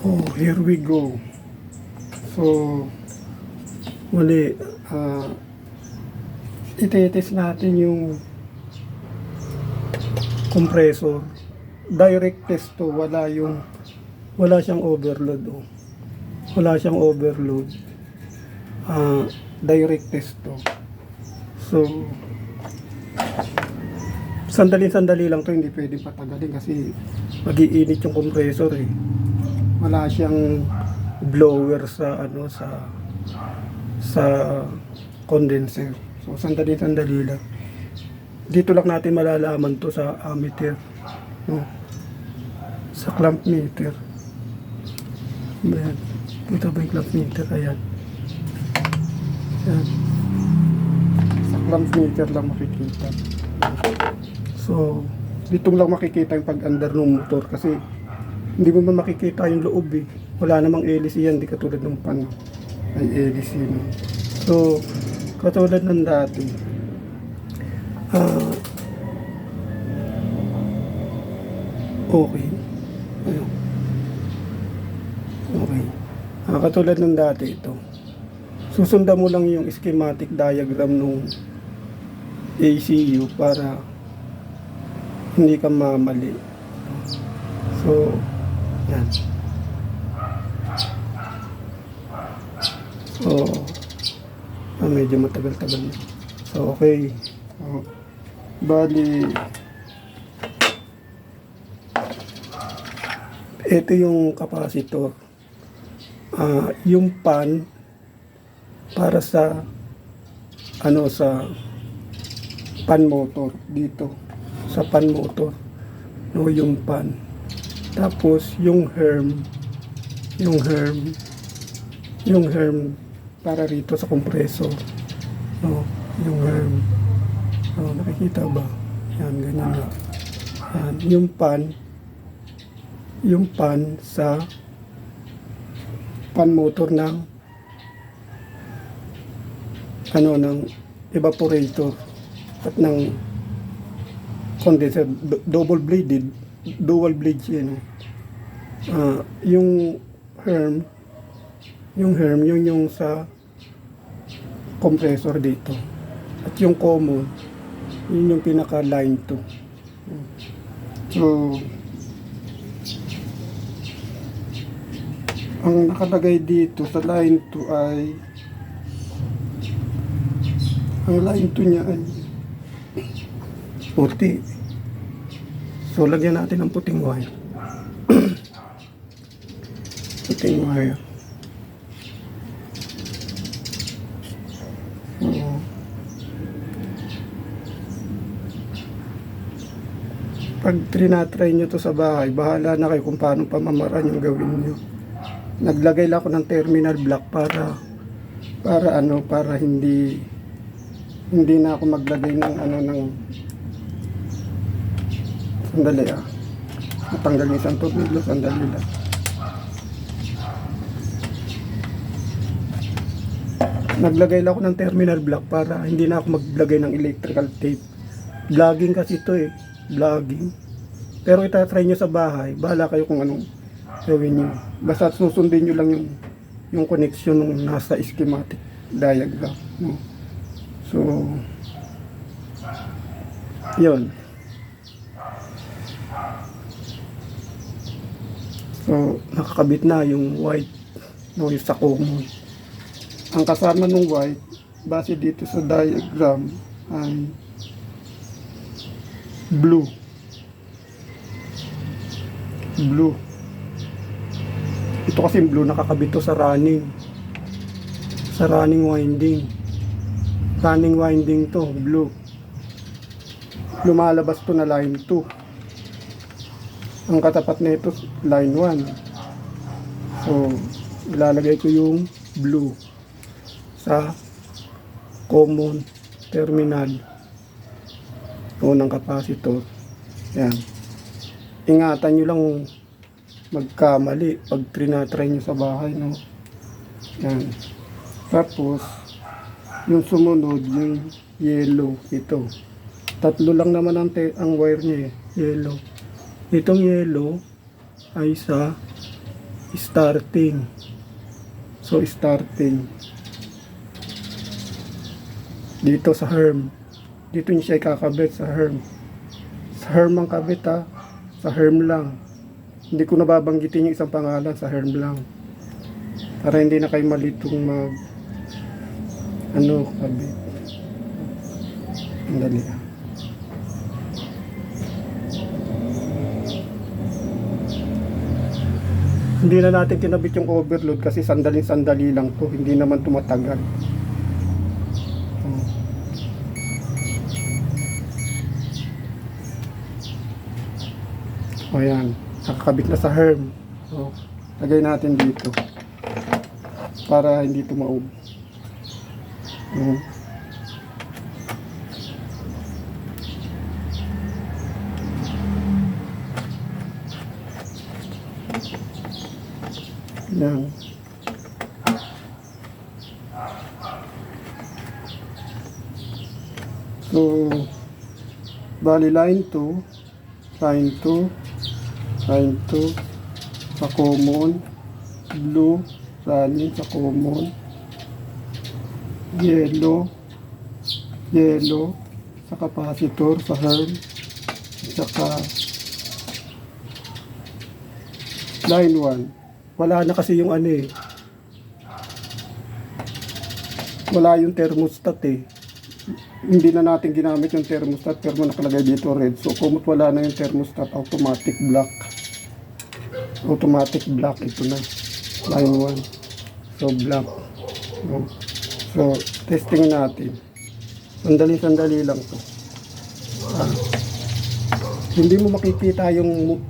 Oh, here we go. So, muli, itetest natin yung compressor. Direct test to, wala siyang overload. Oh. Wala siyang overload. Direct test to. So, sandali-sandali lang to, hindi pwedeng patagalin kasi mag-iinit yung compressor eh. Wala siyang blower sa sa condenser. So sandali-sandali lang. Dito lang natin malalaman to sa ammeter, no? Sa clamp meter. Ayan. Kita ba yung clamp meter? Ayan. Ayan. Sa clamp meter lang makikita. So dito lang makikita yung pag-andar ng motor kasi hindi mo man makikita yung loob eh. Wala namang LC yan, di katulad ng pan ay LC, no? So katulad ng dati, okay, ayun, okay, katulad ng dati ito, susundan mo lang yung schematic diagram ng ACU para hindi ka mamali. So yan. So, medyo matagal-tagal na. So, okay. Bali, ito yung capacitor. Yung pan para sa sa pan motor dito. Sa pan motor. No, yung pan. Tapos yung herm para rito sa compressor, no, yung herm, no, nakikita ba? Yan, ganyan na. Yan, yung pan sa pan motor ng ng evaporator at ng condenser, double bladed, dual blade siya, no? Yung herm, yung sa compressor dito. At yung common, yun yung pinaka line 2. So, ang nakalagay dito sa line 2 ay, ang line 2 niya ay puti. So, lagyan natin ng puting wire. Puting wire. Pag trinatry nyo to sa bahay, bahala na kayo kung paano pamamaraan yung gawin nyo. Naglagay lang ako ng terminal block para hindi na ako maglagay ng sandali matanggal yung isang tornilyo, sandali lang. Naglagay lang ako ng terminal block para hindi na ako maglagay ng electrical tape. Vlogging kasi ito eh. Vlogging. Pero itatry nyo sa bahay, bahala kayo kung anong gawin nyo. Basta susundin nyo lang yung connection ng nasa schematic diagram, no? So yun. So nakakabit na yung white, no, yung sa common. Ang kasama ng white base dito sa diagram ay blue. Ito kasi blue, nakakabit to sa running winding to, blue. Lumalabas to na line 2. Ang katapat na ito line 1. So ilalagay ko yung blue sa common terminal ng capacitor. Yan. Ingatan nyo lang magkamali pag trinatry nyo sa bahay, no? Yan. Tapos yung sumunod, yung yellow, ito. Tatlo lang naman ang wire niya eh, yellow. Itong yellow ay sa starting. So, starting. Dito sa herm. Dito niya siya ikakabit sa herm. Sa herm ang kabit ha. Sa herm lang. Hindi ko nababanggitin yung isang pangalan, sa herm lang. Para hindi na kayo malitong kabit. Ang dali ha. Hindi na natin kinabit yung overload kasi sandali lang to. Hindi naman tumatagal. O yan, nakakabit na sa herm. So, lagay natin dito para hindi tumaob. Yan. So, bali line 2, line 2 sa common, blue running sa common, yellow sa capacitor sa herm, saka line 1. Wala na kasi yung wala yung thermostat hindi na natin ginamit yung thermostat pero nakalagay dito red. So kung wala na yung thermostat, automatic block ito na, line 1. So block. So testing natin, sandali lang to. Hindi mo makikita yung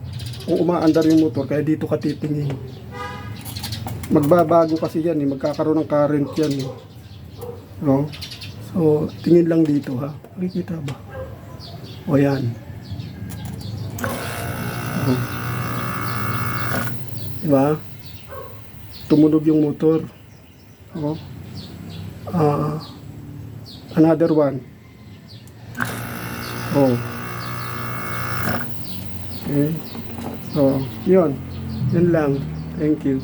kung umaandar yung motor, kaya dito ka titingin. Magbabago kasi yan magkakaroon ng current yan no? So tingin lang dito ha, makikita ba? O yan. Diba? Tumunog yung motor. Another one. Okay. So, yun lang. Thank you.